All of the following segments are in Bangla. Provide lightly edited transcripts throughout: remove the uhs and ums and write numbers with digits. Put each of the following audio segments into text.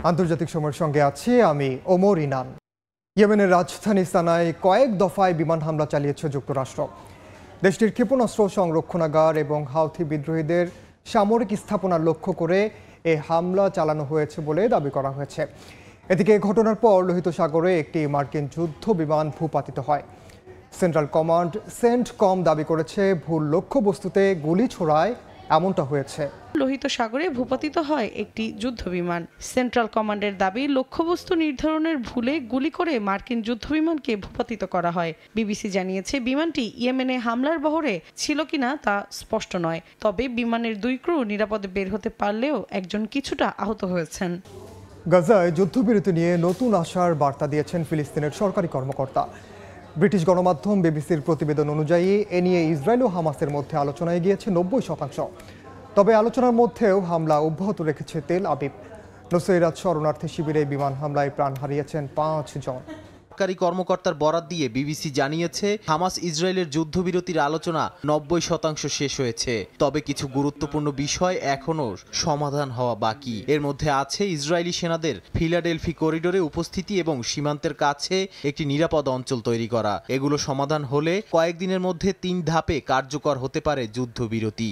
আন্তর্জাতিক সময়ের সঙ্গে আছি আমি ওমর ইনান। ইয়েমেনের রাজধানী সানায় কয়েক দফায় বিমান হামলা চালিয়েছে যুক্তরাষ্ট্র। দেশটির ক্ষেপণাস্ত্র সংরক্ষণাগার এবং হাউথি বিদ্রোহীদের সামরিক স্থাপনা লক্ষ্য করে এই হামলা চালানো হয়েছে বলে দাবি করা হয়েছে। এদিকে ঘটনার পর লোহিত সাগরে একটি মার্কিন যুদ্ধ বিমান ভূপাতিত হয়। সেন্ট্রাল কমান্ড সেন্টকম দাবি করেছে ভুল লক্ষ্যবস্তুতে গুলি ছোড়ায় এমনটা হয়েছে। লোহিত সাগরে ভূপাতিত হয় একটি যুদ্ধ বিমান। সেন্ট্রাল কমান্ডের দাবি লক্ষ্যবস্তু নির্ধারণের ভুলে গুলি করে মার্কিন যুদ্ধ বিমানকে ভূপাতিত করা হয়। বিবিসি জানিয়েছে বিমানটি ইয়েমেনে হামলার বহরে ছিল কিনা তা স্পষ্ট নয়। তবে বিমানের 2 ক্রু নিরাপদে বের হতে পারলেও একজন কিছুটা আহত হয়েছেন। গাজায় যুদ্ধবিরতি নিয়ে নতুন আশার বার্তা দিয়েছেন ফিলিস্তিনের সরকারি কর্মকর্তা। ব্রিটিশ গণমাধ্যম বিবিসির প্রতিবেদন অনুযায়ী এ নিয়ে ইসরায়েল ও হামাসের মধ্যে আলোচনায় গিয়েছে 90%। তবে আলোচনার মধ্যেও হামলা অব্যাহত রেখেছে তেল আবিব। নুসৈরাত শরণার্থী শিবিরে বিমান হামলায় প্রাণ হারিয়েছেন 5 জন। সরকারি কর্মকর্তার বরাত দিয়ে বিবিসি জানিয়েছে হামাস ইসরায়েলের যুদ্ধবিরতির আলোচনা 90% শেষ হয়েছে। তবে কিছু গুরুত্বপূর্ণ বিষয় এখনও সমাধান হওয়া বাকি। এর মধ্যে আছে ইসরায়েলি সেনাদের ফিলাডেলফি করিডোরে উপস্থিতি এবং সীমান্তের কাছে একটি নিরাপদ অঞ্চল তৈরি করা। এগুলো সমাধান হলে কয়েকদিনের মধ্যে 3 ধাপে কার্যকর হতে পারে যুদ্ধবিরতি।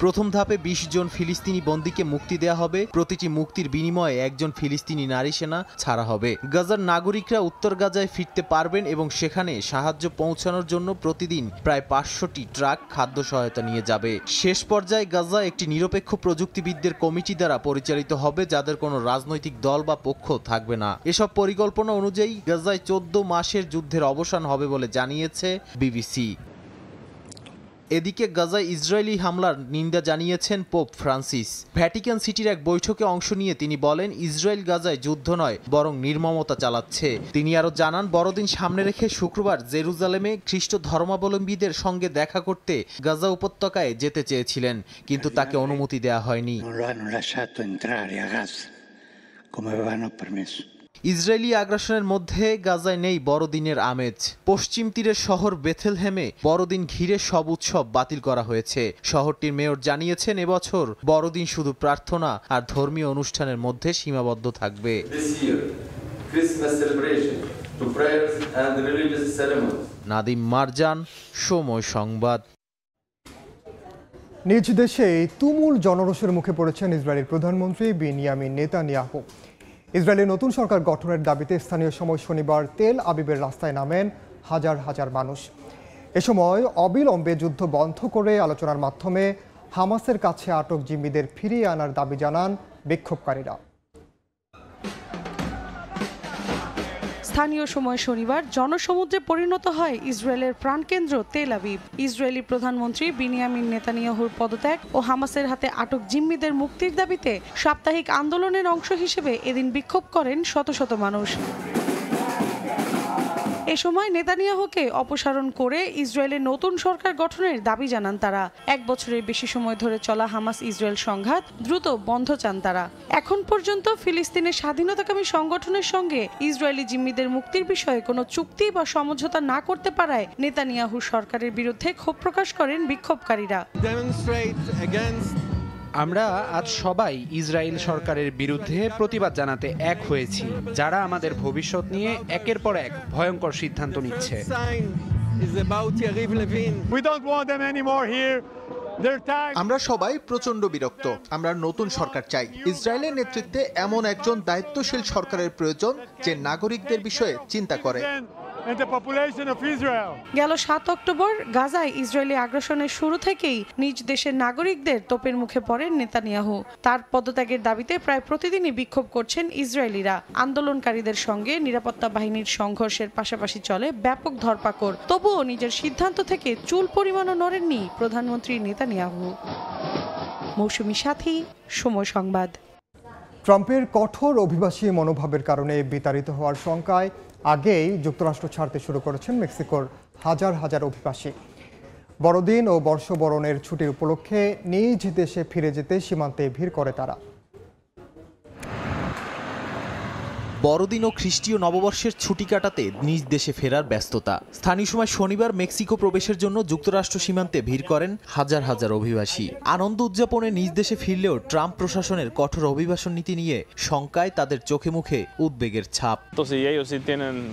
প্রথম ধাপে 20 জন ফিলিস্তিনি বন্দীকে মুক্তি দেয়া হবে। প্রতিটি মুক্তির বিনিময়ে একজন ফিলিস্তিনি নারী সেনা ছাড়া হবে। গাজার নাগরিকরা উত্তর গাজায় ফিরতে পারবেন এবং সেখানে সাহায্য পৌঁছানোর জন্য প্রতিদিন প্রায় 500টি ট্রাক খাদ্য সহায়তা নিয়ে যাবে। শেষ পর্যায়ে গাজা একটি নিরপেক্ষ প্রযুক্তিবিদদের কমিটি দ্বারা পরিচালিত হবে, যাদের কোনো রাজনৈতিক দল বা পক্ষ থাকবে না। এসব পরিকল্পনা অনুযায়ী গাজায় 14 মাসের যুদ্ধের অবসান হবে বলে জানিয়েছে বিবিসি। এদিকে গাজায় ইসরায়েলি হামলার নিন্দা জানিয়েছেন পোপ ফ্রান্সিস। ভ্যাটিকান সিটির এক বৈঠকে অংশ নিয়ে তিনি বলেন, ইসরায়েল গাজায় যুদ্ধ নয় বরং নির্মমতা চালাচ্ছে। তিনি আরও জানান, বড়দিন সামনে রেখে শুক্রবার জেরুজালেমে খ্রিস্ট ধর্মাবলম্বীদের সঙ্গে দেখা করতে গাজা উপত্যকায় যেতে চেয়েছিলেন, কিন্তু তাকে অনুমতি দেওয়া হয়নি। ইসরায়েলি আগ্রাসনের মধ্যে গাজায় নেই বড়দিনের আমেজ। পশ্চিম তীরের শহর বেথেলহেমে বড়দিন ঘিরে সব উৎসব বাতিল করা হয়েছে। শহরটির মেয়র জানিয়েছেন, এবছর বড়দিন শুধু প্রার্থনা আর ধর্মীয় অনুষ্ঠানের মধ্যে সীমাবদ্ধ থাকবে। নাদিম মারজান, সময় সংবাদ। নিজ দেশে তুমুল জনরোষের মুখে পড়েছেন ইসরায়েলের প্রধানমন্ত্রী বিনিয়ামিন নেতানিয়াহু। ইসরায়েলের নতুন সরকার গঠনের দাবিতে স্থানীয় সময় শনিবার তেল আবিবের রাস্তায় নামেন হাজার হাজার মানুষ। এ সময় অবিলম্বে যুদ্ধ বন্ধ করে আলোচনার মাধ্যমে হামাসের কাছে আটক জিম্মিদের ফিরিয়ে আনার দাবি জানান বিক্ষোভকারীরা। স্থানীয় সময় শনিবার জনসমুদ্রে পরিণত হয় ইসরায়েলের প্রাণকেন্দ্র তেল আবিব। ইসরায়েলি প্রধানমন্ত্রী বিনিয়ামিন নেতানিয়াহুর পদত্যাগ ও হামাসের হাতে আটক জিম্মিদের মুক্তির দাবিতে সাপ্তাহিক আন্দোলনের অংশ হিসেবে এদিন বিক্ষোভ করেন শত শত মানুষ। এ সময় নেতানিয়াহুকে অপসারণ করে ইসরায়েলের নতুন সরকার গঠনের দাবি জানান তারা। 1 বছরের বেশি সময় ধরে চলা হামাস ইসরায়েল সংঘাত দ্রুত বন্ধ চান তারা। এখন পর্যন্ত ফিলিস্তিনের স্বাধীনতাকামী সংগঠনের সঙ্গে ইসরায়েলি জিম্মিদের মুক্তির বিষয়ে কোনো চুক্তি বা সমঝোতা না করতে পারায় নেতানিয়াহু সরকারের বিরুদ্ধে ক্ষোভ প্রকাশ করেন বিক্ষোভকারীরা। আমরা আজ সবাই ইসরায়েল সরকারের বিরুদ্ধে প্রতিবাদ জানাতে এক হয়েছি, যারা আমাদের ভবিষ্যৎ নিয়ে একের পর এক ভয়ঙ্কর সিদ্ধান্ত নিচ্ছে। আমরা সবাই প্রচন্ড বিরক্ত। আমরা নতুন সরকার চাই। ইসরায়েলের নেতৃত্বে এমন একজন দায়িত্বশীল সরকারের প্রয়োজন যে নাগরিকদের বিষয়ে চিন্তা করে। গেল 7 অক্টোবর গাজায় ইসরায়েলি আগ্রাসনের শুরু থেকেই নিজ দেশের নাগরিকদের তোপের মুখে পড়েন নেতানিয়াহু। তার পদত্যাগের দাবিতে প্রায় প্রতিদিনই বিক্ষোভ করছেন ইসরায়েলিরা। আন্দোলনকারীদের সঙ্গে নিরাপত্তা বাহিনীর সংঘর্ষের পাশাপাশি চলে ব্যাপক ধরপাকড়। তবুও নিজের সিদ্ধান্ত থেকে চুল পরিমাণও নড়েননি প্রধানমন্ত্রী নেতানিয়াহু। মৌসুমী সাথী, সময় সংবাদ। ট্রাম্পের কঠোর অভিবাসী মনোভাবের কারণে বিতাড়িত হওয়ার শঙ্কায় আগেই যুক্তরাষ্ট্র ছাড়তে শুরু করেছেন মেক্সিকোর হাজার হাজার অভিবাসী। বড়দিন ও বর্ষবরণের ছুটির উপলক্ষে নিজ দেশে ফিরে যেতে সীমান্তে ভিড় করে তারা। বড়দিন ও খ্রিস্টীয় নববর্ষের ছুটি কাটাতে নিজ দেশে ফেরার ব্যস্ততা। স্থানীয় সময় শনিবার মেক্সিকো প্রবেশের জন্য যুক্তরাষ্ট্র সীমান্তে ভিড় করেন হাজার হাজার অভিবাসী। আনন্দ উদযাপনে নিজ দেশে ফিরলেও ট্রাম্প প্রশাসনের কঠোর অভিবাসন নীতি নিয়ে শঙ্কায় তাদের চোখে মুখে উদ্বেগের ছাপ।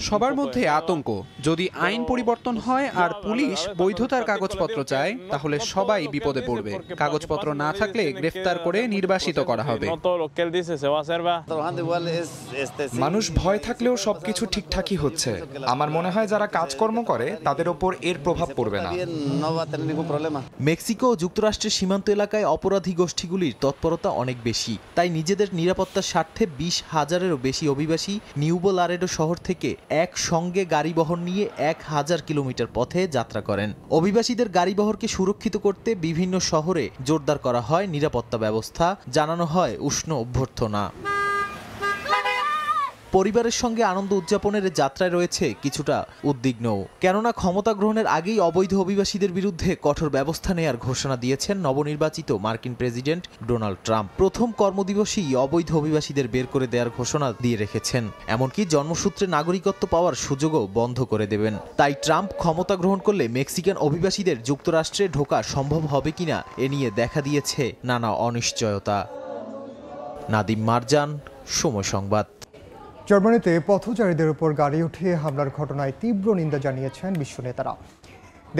সবার মধ্যে আতঙ্ক, যদি আইন পরিবর্তন হয় আর পুলিশ বৈধতার কাগজপত্র চায় তাহলে সবাই বিপদে পড়বে। কাগজপত্র না থাকলে গ্রেফতার করে নির্বাসিত করা হবে। মানুষ ভয় থাকলেও সবকিছু ঠিকঠাকই হচ্ছে। আমার মনে হয় যারা কাজকর্ম করে তাদের ওপর এর প্রভাব পড়বে না। মেক্সিকো ও যুক্তরাষ্ট্রের সীমান্ত এলাকায় অপরাধী গোষ্ঠীগুলির তৎপরতা অনেক বেশি, তাই নিজেদের নিরাপত্তার স্বার্থে 20,000-এরও বেশি অভিবাসী নিউবো লারেডো শহর থেকে একসঙ্গে গাড়িবহর নিয়ে 1000 কিলোমিটার পথে যাত্রা করেন। অভিবাসীদের গাড়িবহরকে সুরক্ষিত করতে বিভিন্ন শহরে জোরদার করা হয় নিরাপত্তা ব্যবস্থা, জানানো হয় উষ্ণ অভ্যর্থনা। পরিবারের সঙ্গে আনন্দ উদযাপনের যাত্রায় রয়েছে কিছুটা উদ্বিগ্নও, কেননা ক্ষমতা গ্রহণের আগেই অবৈধ অভিবাসীদের বিরুদ্ধে কঠোর ব্যবস্থা নেয়ার ঘোষণা দিয়েছেন নবনির্বাচিত মার্কিন প্রেসিডেন্ট ডোনাল্ড ট্রাম্প। প্রথম কর্মদিবসেই অবৈধ অভিবাসীদের বের করে দেওয়ার ঘোষণা দিয়ে রেখেছেন, এমনকি জন্মসূত্রে নাগরিকত্ব পাওয়ার সুযোগও বন্ধ করে দেবেন। তাই ট্রাম্প ক্ষমতা গ্রহণ করলে মেক্সিকান অভিবাসীদের যুক্তরাষ্ট্রে ঢোকা সম্ভব হবে কিনা এ নিয়ে দেখা দিয়েছে নানা অনিশ্চয়তা। নাদিম মারজান, সময় সংবাদ। জার্মানিতে পথচারীদের উপর গাড়ি উঠিয়ে হামলার ঘটনায় তীব্র নিন্দা জানিয়েছেন বিশ্ব নেতারা।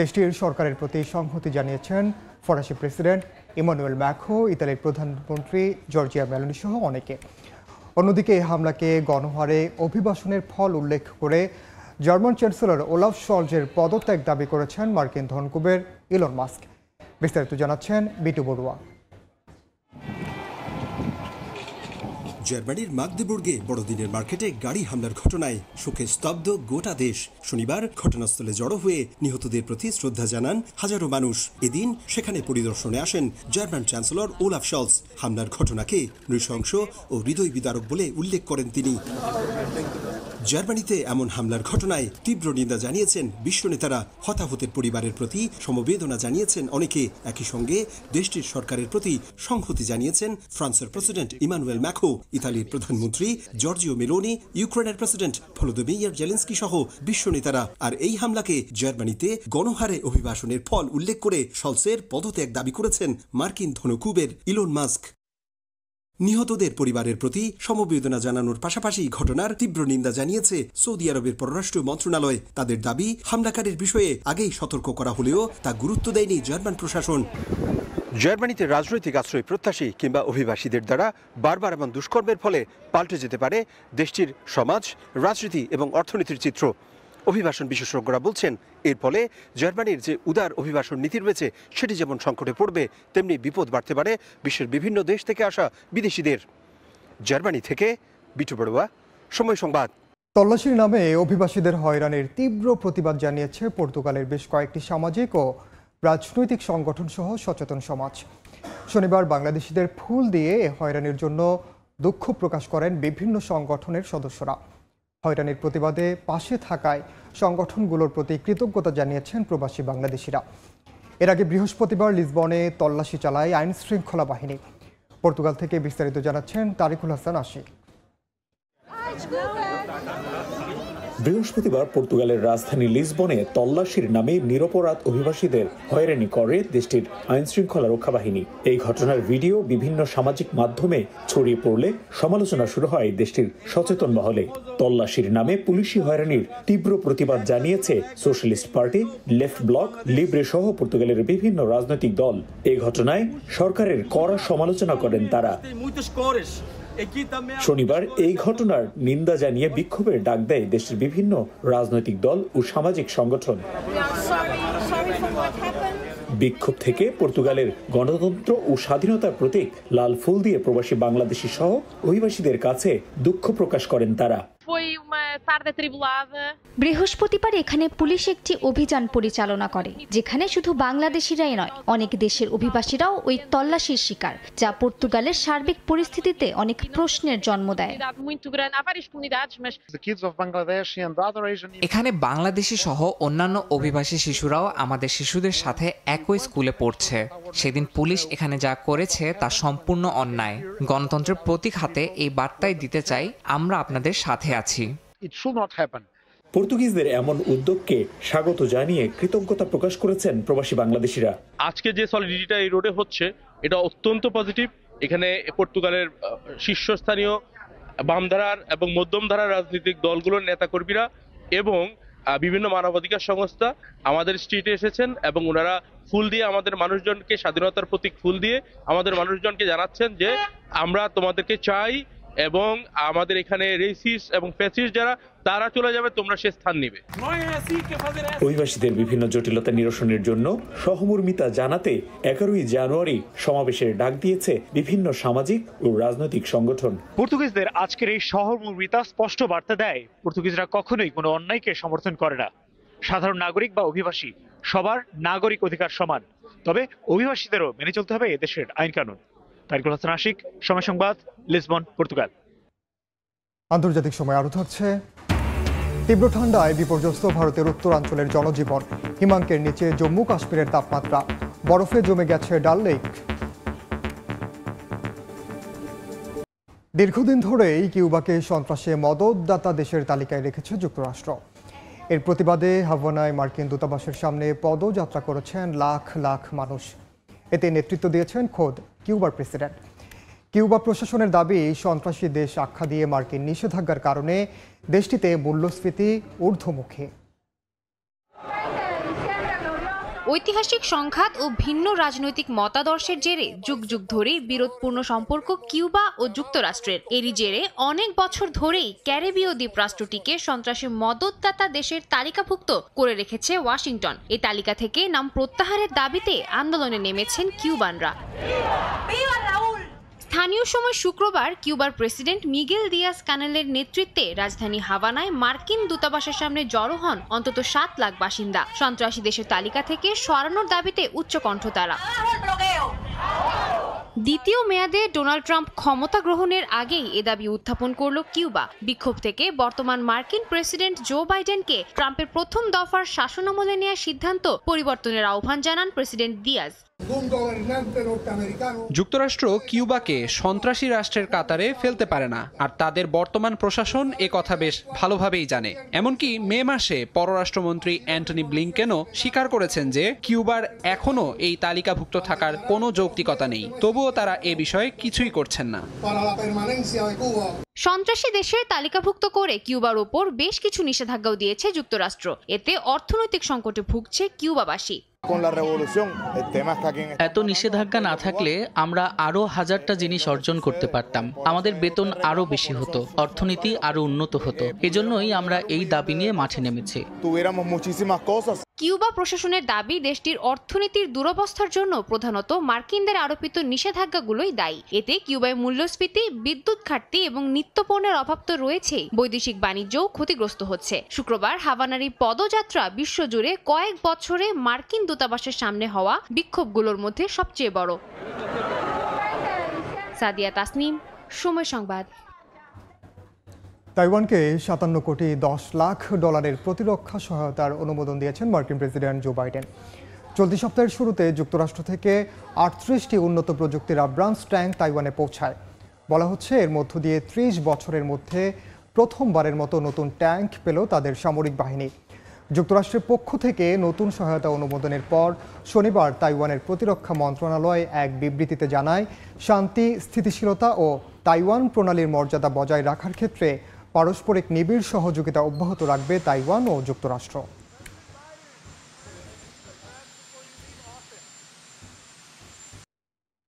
দেশটির সরকারের প্রতি সংহতি জানিয়েছেন ফরাসি প্রেসিডেন্ট ইমানুয়েল ম্যাক্রো, ইতালির প্রধানমন্ত্রী জর্জিয়া মেলোনি সহ অনেকে। অন্যদিকে এই হামলাকে গণহারে অভিবাসনের ফল উল্লেখ করে জার্মান চ্যান্সেলর ওলাফ শলজের পদত্যাগ দাবি করেছেন মার্কিন ধনকুবের ইলন মাস্ক। বিস্তারিত জানাচ্ছেন বিটু বড়ুয়া। জার্মানির মাগদেবুর্গে বড়দিনের মার্কেটে গাড়ি হামলার ঘটনায় শোকে স্তব্ধ গোটা দেশ। শনিবার ঘটনাস্থলে জড়ো হয়ে নিহতদের প্রতি শ্রদ্ধা জানান হাজারো মানুষ। এদিন সেখানে পরিদর্শনে আসেন জার্মান চ্যান্সেলর ওলাফ শলজ। হামলার ঘটনাকে নৃশংস ও হৃদয় বিদারক বলে উল্লেখ করেন তিনি। জার্মানিতে এমন হামলার ঘটনায় তীব্র নিন্দা জানিয়েছেন বিশ্ব নেতারা। হতাহতের পরিবারের প্রতি সমবেদনা জানিয়েছেন অনেকে। একই সঙ্গে দেশটির সরকারের প্রতি সংহতি জানিয়েছেন ফ্রান্সের প্রেসিডেন্ট ইমানুয়েল ম্যাক্রো, ইতালির প্রধানমন্ত্রী জর্জিও মেলোনি, ইউক্রেনের প্রেসিডেন্ট ভলোদিমির জেলেনস্কি সহ বিশ্ব নেতারা। আর এই হামলাকে জার্মানিতে গণহারে অভিবাসনের ফল উল্লেখ করে শলজের পদত্যাগ দাবি করেছেন মার্কিন ধনকুবের ইলন মাস্ক। নিহতদের পরিবারের প্রতি সমবেদনা জানানোর পাশাপাশি ঘটনার তীব্র নিন্দা জানিয়েছে সৌদি আরবের পররাষ্ট্র মন্ত্রণালয়। তাদের দাবি, হামলাকারীর বিষয়ে আগেই সতর্ক করা হলেও তা গুরুত্ব দেয়নি জার্মান প্রশাসন। জার্মানিতে রাজনৈতিক আশ্রয় প্রত্যাশী কিংবা অভিবাসীদের দ্বারা বারবার এমন দুষ্কর্মের ফলে পাল্টে যেতে পারে দেশটির সমাজ, রাজনীতি এবং অর্থনীতির চিত্র। অভিবাসন বিশেষজ্ঞরা বলছেন এর ফলে জার্মানির যে উদার অভিবাসন নীতি রয়েছে সেটি যেমন সংকটে পড়বে, তেমনি বিপদ বাড়তে পারে বিশ্বের বিভিন্ন দেশ থেকে আসা বিদেশিদের। জার্মানি থেকে বিটু বড়ুয়া, সময় সংবাদ। তল্লাশির নামে অভিবাসীদের হয়রানির তীব্র প্রতিবাদ জানিয়েছে পর্তুগালের বেশ কয়েকটি সামাজিক ও রাজনৈতিক সংগঠন সহ সচেতন সমাজ। শনিবার বাংলাদেশিদের ফুল দিয়ে হয়রানির জন্য দুঃখ প্রকাশ করেন বিভিন্ন সংগঠনের সদস্যরা। হয়রানির প্রতিবাদে পাশে থাকায় সংগঠনগুলোর প্রতি কৃতজ্ঞতা জানিয়েছেন প্রবাসী বাংলাদেশিরা। এর আগে বৃহস্পতিবার লিসবনে তল্লাশি চালায় আইন শৃঙ্খলা বাহিনী। পর্তুগাল থেকে বিস্তারিত জানাচ্ছেন তারিকুল হাসান আশিক। বৃহস্পতিবার পর্তুগালের রাজধানী লিসবনে তল্লাশির নামে নিরপরাধ অভিবাসীদের হয়রানি করে দেশটির আইন শৃঙ্খলা রক্ষা বাহিনী। এই ঘটনার ভিডিও বিভিন্ন সামাজিক মাধ্যমে ছড়িয়ে পড়লে সমালোচনা শুরু হয় দেশটির সচেতন মহলে। তল্লাশির নামে পুলিশি হয়রানির তীব্র প্রতিবাদ জানিয়েছে socialist party, left block, Libre সহ পর্তুগালের বিভিন্ন রাজনৈতিক দল। এই ঘটনায় সরকারের কড়া সমালোচনা করেন তারা। শনিবার এই ঘটনার নিন্দা জানিয়ে বিক্ষোভের ডাক দেয় দেশের বিভিন্ন রাজনৈতিক দল ও সামাজিক সংগঠন। বিক্ষোভ থেকে পর্তুগালের গণতন্ত্র ও স্বাধীনতার প্রতীক লাল ফুল দিয়ে প্রবাসী বাংলাদেশি সহ অভিবাসীদের কাছে দুঃখ প্রকাশ করেন তারা। tarde atribulada. বৃহস্পতিবার এখানে পুলিশ একটি অভিযান পরিচালনা করে, যেখানে শুধু বাংলাদেশিরাই নয়, অনেক দেশের অভিবাসীরাও ওই তল্লাশির শিকার, যা পর্তুগালের সার্বিক পরিস্থিতিতে অনেক প্রশ্নের জন্ম দেয়। এখানে বাংলাদেশি সহ অন্যান্য অভিবাসী শিশুরাও আমাদের শিশুদের সাথে একই স্কুলে পড়ছে। সেদিন পুলিশ এখানে যা করেছে তা সম্পূর্ণ অন্যায়। গণতন্ত্রের প্রতীক হাতে এই বার্তাই দিতে চাই, আমরা আপনাদের সাথে আছি। পর্তুগিজদের এমন উদ্যোগকে স্বাগত জানিয়ে কৃতজ্ঞতা প্রকাশ করেছেন প্রবাসী বাংলাদেশিরা। আজকে যে সলিডিটিটা এই রোডে হচ্ছে, এটা অত্যন্ত পজিটিভ। এখানে পর্তুগালের শীর্ষস্থানীয় বামধারার এবং মধ্যমধারার রাজনৈতিক দলগুলোর নেতাকর্মীরা এবং বিভিন্ন মানবাধিকার সংস্থা আমাদের স্ট্রিটে এসেছেন এবং ওনারা ফুল দিয়ে আমাদের মানুষজনকে, স্বাধীনতার প্রতীক ফুল দিয়ে আমাদের মানুষজনকে জানাচ্ছেন যে আমরা তোমাদেরকে চাই এবং আমাদের এখানে রেসিস্ট এবং ফ্যাসিস্ট যারা, তারা চলে যাবে, তোমরা সে স্থান নিবে। অভিবাসীদের বিভিন্ন জটিলতা নিরসনের জন্য সহমর্মিতা জানাতে 11ই জানুয়ারি সমাবেশের ডাক দিয়েছে বিভিন্ন সামাজিক ও রাজনৈতিক সংগঠন। পর্তুগিজদের আজকের এই সহমর্মিতা স্পষ্ট বার্তা দেয়, পর্তুগিজরা কখনোই কোনো অন্যায়কে সমর্থন করে না। সাধারণ নাগরিক বা অভিবাসী সবার নাগরিক অধিকার সমান, তবে অভিবাসীদেরও মেনে চলতে হবে এদেশের আইন কানুন। তারিকুল হাসান আশিক, সময় সংবাদ, লিসবন, পর্তুগাল। আন্তর্জাতিক সময় আরও থাকছে। তীব্র ঠান্ডায় বিপর্যস্ত ভারতের উত্তরাঞ্চলের জনজীবন। হিমাঙ্কের নিচে জম্মু কাশ্মীরের তাপমাত্রা, বরফে জমে গেছে ডাল লেক। দীর্ঘদিন ধরেই কিউবাকে সন্ত্রাসে মদতদাতা দেশের তালিকায় রেখেছে যুক্তরাষ্ট্র। এর প্রতিবাদে হাভানায় মার্কিন দূতাবাসের সামনে পদযাত্রা করেছেন লাখ লাখ মানুষ। এতে নেতৃত্ব দিয়েছেন খোদ কিউবার প্রেসিডেন্ট। কিউবা প্রশাসনের দাবি, সন্ত্রাসী দেশ আখ্যা দিয়ে মার্কিন নিষেধাজ্ঞার কারণে দেশটিতে মূল্যস্ফীতি ঊর্ধ্বমুখী। ঐতিহাসিক সংঘাত ও ভিন্ন রাজনৈতিক মতাদর্শের জেরে যুগ যুগ ধরেই বিরোধপূর্ণ সম্পর্ক কিউবা ও যুক্তরাষ্ট্রের। এরই জেরে অনেক বছর ধরেই ক্যারিবীয় দ্বীপরাষ্ট্রটিকে সন্ত্রাসী মদতদাতা দেশের তালিকাভুক্ত করে রেখেছে ওয়াশিংটন। এই তালিকা থেকে নাম প্রত্যাহারের দাবিতে আন্দোলনে নেমেছেন কিউবানরা। স্থানীয় সময় শুক্রবার কিউবার প্রেসিডেন্ট মিগেল দিয়াস কানেলের নেতৃত্বে রাজধানী হাভানায় মার্কিন দূতাবাসের সামনে জড়ো হন অন্তত 7 লাখ বাসিন্দা। সন্ত্রাসী দেশের তালিকা থেকে সরানোর দাবিতে উচ্চকণ্ঠ তারা। দ্বিতীয় মেয়াদে ডোনাল্ড ট্রাম্প ক্ষমতা গ্রহণের আগেই এ দাবি উত্থাপন করল কিউবা। বিক্ষোভ থেকে বর্তমান মার্কিন প্রেসিডেন্ট জো বাইডেনকে ট্রাম্পের প্রথম দফার শাসনামলে নেওয়ার সিদ্ধান্ত পরিবর্তনের আহ্বান জানান প্রেসিডেন্ট দিয়াজ। যুক্তরাষ্ট্র কিউবাকে সন্ত্রাসী রাষ্ট্রের কাতারে ফেলতে পারে না, আর তাদের বর্তমান প্রশাসন এ কথা বেশ ভালোভাবেই জানে। এমনকি মে মাসে পররাষ্ট্রমন্ত্রী অ্যান্টনি ব্লিংকেনও স্বীকার করেছেন যে কিউবার এখনো এই তালিকাভুক্ত থাকার কোনো যৌক্তিকতা নেই। তবুও তারা এ বিষয়ে কিছুই করছেন না। সন্ত্রাসী দেশের তালিকাভুক্ত করে কিউবার ওপর বেশ কিছু নিষেধাজ্ঞাও দিয়েছে যুক্তরাষ্ট্র। এতে অর্থনৈতিক সংকটে ভুগছে কিউবাবাসী। এত নিষেধাজ্ঞা না থাকলে আমরা আরো হাজারটা জিনিস অর্জন করতে পারতাম। আমাদের বেতন আরো বেশি হতো, অর্থনীতি আরো উন্নত হতো। এজন্যই আমরা এই দাবি নিয়ে মাঠে নেমেছি। কিউবা প্রশাসনের দাবি, দেশটির অর্থনীতির দুরবস্থার জন্য প্রধানত মার্কিনদের আরোপিত নিষেধাজ্ঞাগুলোই দায়ী। এতে কিউবায় মূল্যস্ফীতি, বিদ্যুৎ ঘাটতি এবং নিত্যপণ্যের অভাব তো রয়েছেই, বৈদেশিক বাণিজ্যও ক্ষতিগ্রস্ত হচ্ছে। শুক্রবার হাভানার এই পদযাত্রা বিশ্বজুড়ে কয়েক বছরে মার্কিন দূতাবাসের সামনে হওয়া বিক্ষোভগুলোর মধ্যে সবচেয়ে বড়। সাদিয়া তাসনিম, সময় সংবাদ। তাইওয়ানকে 57 কোটি 10 লাখ ডলারের প্রতিরক্ষা সহায়তার অনুমোদন দিয়েছেন মার্কিন প্রেসিডেন্ট জো বাইডেন। চলতি সপ্তাহের শুরুতে যুক্তরাষ্ট্র থেকে 38টি উন্নত প্রযুক্তির আব্রামস ট্যাঙ্ক তাইওয়ানে পৌঁছায়। বলা হচ্ছে এর মধ্য দিয়ে 30 বছরের মধ্যে প্রথমবারের মতো নতুন ট্যাঙ্ক পেল তাদের সামরিক বাহিনী। যুক্তরাষ্ট্রের পক্ষ থেকে নতুন সহায়তা অনুমোদনের পর শনিবার তাইওয়ানের প্রতিরক্ষা মন্ত্রণালয় এক বিবৃতিতে জানায়, শান্তি, স্থিতিশীলতা ও তাইওয়ান প্রণালীর মর্যাদা বজায় রাখার ক্ষেত্রে পারস্পরিক নিবিড় সহযোগিতা অব্যাহত রাখবে তাইওয়ান ও যুক্তরাষ্ট্র।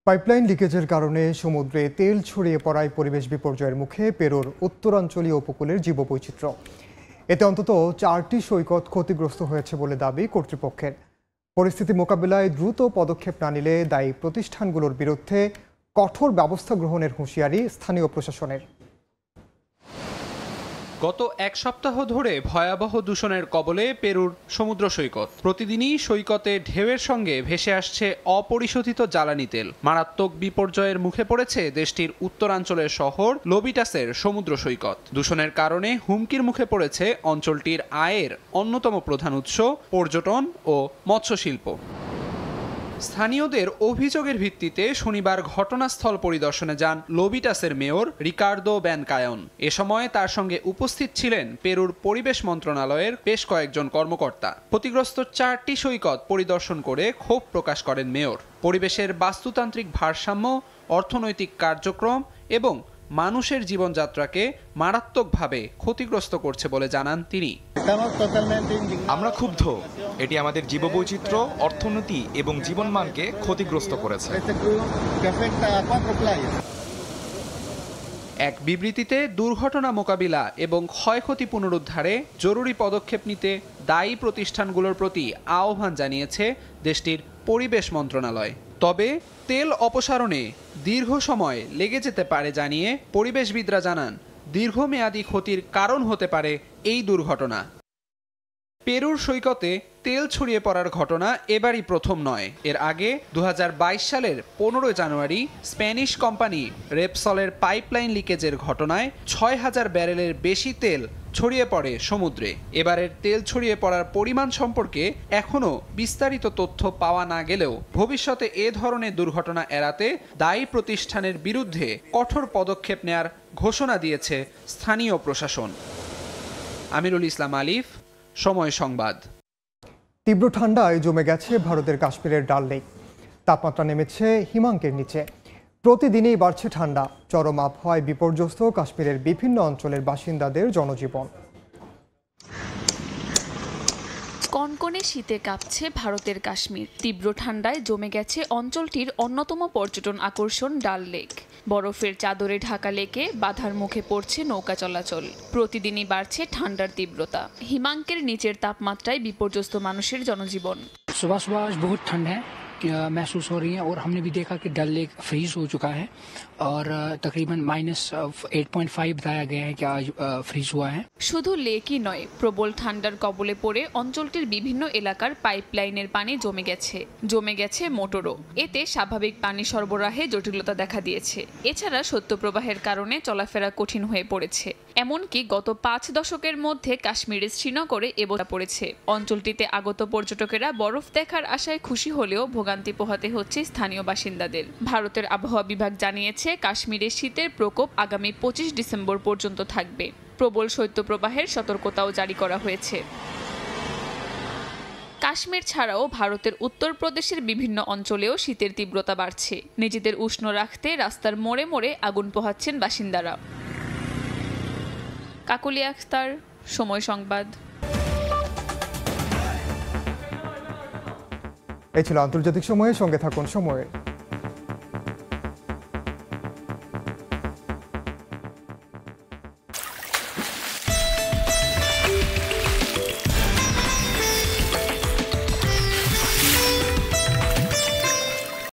পাইপলাইন লিকেজের কারণে সমুদ্রে তেল ছড়িয়ে পড়ায় পরিবেশ বিপর্যয়ের মুখে পেরুর উত্তরাঞ্চলীয় উপকূলের জীববৈচিত্র্য। এতে অন্তত 4টি সৈকত ক্ষতিগ্রস্ত হয়েছে বলে দাবি কর্তৃপক্ষের। পরিস্থিতি মোকাবিলায় দ্রুত পদক্ষেপ না নিলে দায়ী প্রতিষ্ঠানগুলোর বিরুদ্ধে কঠোর ব্যবস্থা গ্রহণের হুঁশিয়ারি স্থানীয় প্রশাসনের। গত এক সপ্তাহ ধরে ভয়াবহ দূষণের কবলে পেরুর সমুদ্র সৈকত। প্রতিদিনই সৈকতে ঢেউয়ের সঙ্গে ভেসে আসছে অপরিশোধিত জ্বালানি তেল। মারাত্মক বিপর্যয়ের মুখে পড়েছে দেশটির উত্তরাঞ্চলের শহর লোবিটাসের সমুদ্র সৈকত। দূষণের কারণে হুমকির মুখে পড়েছে অঞ্চলটির আয়ের অন্যতম প্রধান উৎস পর্যটন ও মৎস্যশিল্প। স্থানীয়দের অভিযোগের ভিত্তিতে শনিবার ঘটনাস্থল পরিদর্শনে যান লোবিটাসের মেয়র রিকার্দো ব্যানকায়ন। এ সময় তার সঙ্গে উপস্থিত ছিলেন পেরুর পরিবেশ মন্ত্রণালয়ের বেশ কয়েকজন কর্মকর্তা। ক্ষতিগ্রস্ত 4টি সৈকত পরিদর্শন করে ক্ষোভ প্রকাশ করেন মেয়র। পরিবেশের বাস্তুতান্ত্রিক ভারসাম্য, অর্থনৈতিক কার্যক্রম এবং মানুষের জীবনযাত্রাকে মারাত্মকভাবে ক্ষতিগ্রস্ত করছে বলে জানান তিনি। আমরা ক্ষুব্ধ। এটি আমাদের জীববৈচিত্র্য, অর্থনীতি এবং জীবনমানকে ক্ষতিগ্রস্ত করেছে। এক বিবৃতিতে দুর্ঘটনা মোকাবিলা এবং ক্ষয়ক্ষতি পুনরুদ্ধারে জরুরি পদক্ষেপ নিতে দায়ী প্রতিষ্ঠানগুলোর প্রতি আহ্বান জানিয়েছে দেশটির পরিবেশ মন্ত্রণালয়। তবে তেল অপসারণে দীর্ঘ সময় লেগে যেতে পারে জানিয়ে পরিবেশবিদরা জানান, দীর্ঘমেয়াদী ক্ষতির কারণ হতে পারে এই দুর্ঘটনা। পেরুর সৈকতে তেল ছড়িয়ে পড়ার ঘটনা এবারই প্রথম নয়। এর আগে 2022 সালের 15 জানুয়ারি স্প্যানিশ কোম্পানি রেপসলের পাইপলাইন লিকেজের ঘটনায় 6000 ব্যারেলের বেশি তেল ছড়িয়ে পড়ে সমুদ্রে। এবারের তেল ছড়িয়ে পড়ার পরিমাণ সম্পর্কে এখনও বিস্তারিত তথ্য পাওয়া না গেলেও ভবিষ্যতে এ ধরনের দুর্ঘটনা এড়াতে দায়ী প্রতিষ্ঠানের বিরুদ্ধে কঠোর পদক্ষেপ নেয়ার ঘোষণা দিয়েছে স্থানীয় প্রশাসন। আমিরুল ইসলাম আলিফ, সময় সংবাদ। তীব্র ঠান্ডায় জমে গেছে ভারতের কাশ্মীরের ডাল লেক। তাপমাত্রা নেমেছে হিমাঙ্কের নিচে। প্রতিদিনই বাড়ছে ঠান্ডা। চরম আবহাওয়ায় বিপর্যস্ত কাশ্মীরের বিভিন্ন অঞ্চলের বাসিন্দাদের জনজীবন। কনকনে শীতে কাঁপছে ভারতের কাশ্মীর। তীব্র ঠান্ডায় জমে গেছে অঞ্চলটির অন্যতম পর্যটন আকর্ষণ ডাল লেক। বরফের চাদরে ঢাকা লেকে বাধার মুখে পড়ছে নৌকা চলাচল। প্রতিদিনই বাড়ছে ঠান্ডার তীব্রতা। হিমাঙ্কের নিচের তাপমাত্রায় বিপর্যস্ত মানুষের জনজীবন। सुबह सुबह आज बहुत ठंड है महसूस हो रही है और हमने भी देखा कि डल लेक फ्रीज हो चुका है और तकरीबन -8.5 बताया गया है कि आज फ्रीज हुआ है। শুধু লেকই নয়, প্রবল ঠান্ডার কবলে পড়ে অঞ্চলটির বিভিন্ন এলাকার পাইপলাইনের পানি জমে গেছে মোটরও। এতে স্বাভাবিক পানি সরবরাহে জটিলতা দেখা দিয়েছে। এছাড়া শৈত্যপ্রবাহের কারণে চলাফেরা কঠিন হয়ে পড়েছে। এমনকি গত 5 দশকের মধ্যে কাশ্মীরের শ্রীনগরে এবড়া পড়েছে। অঞ্চলটিতে আগত পর্যটকেরা বরফ দেখার আশায় খুশি হলেও ভোগান্তি পোহাতে হচ্ছে স্থানীয় বাসিন্দাদের। ভারতের আবহাওয়া বিভাগ জানিয়েছে, কাশ্মীরের শীতের প্রকোপ আগামী 25 ডিসেম্বর পর্যন্ত থাকবে। প্রবল শৈত্যপ্রবাহের সতর্কতাও জারি করা হয়েছে। কাশ্মীর ছাড়াও ভারতের উত্তরপ্রদেশের বিভিন্ন অঞ্চলেও শীতের তীব্রতা বাড়ছে। নিজেদের উষ্ণ রাখতে রাস্তার মোড়ে মোড়ে আগুন পোহাচ্ছেন বাসিন্দারা। কাকলি আখতার, সময় সংবাদ। এই ছিল আন্তর্জাতিক সময়ের সঙ্গে থাকুন সময়ের।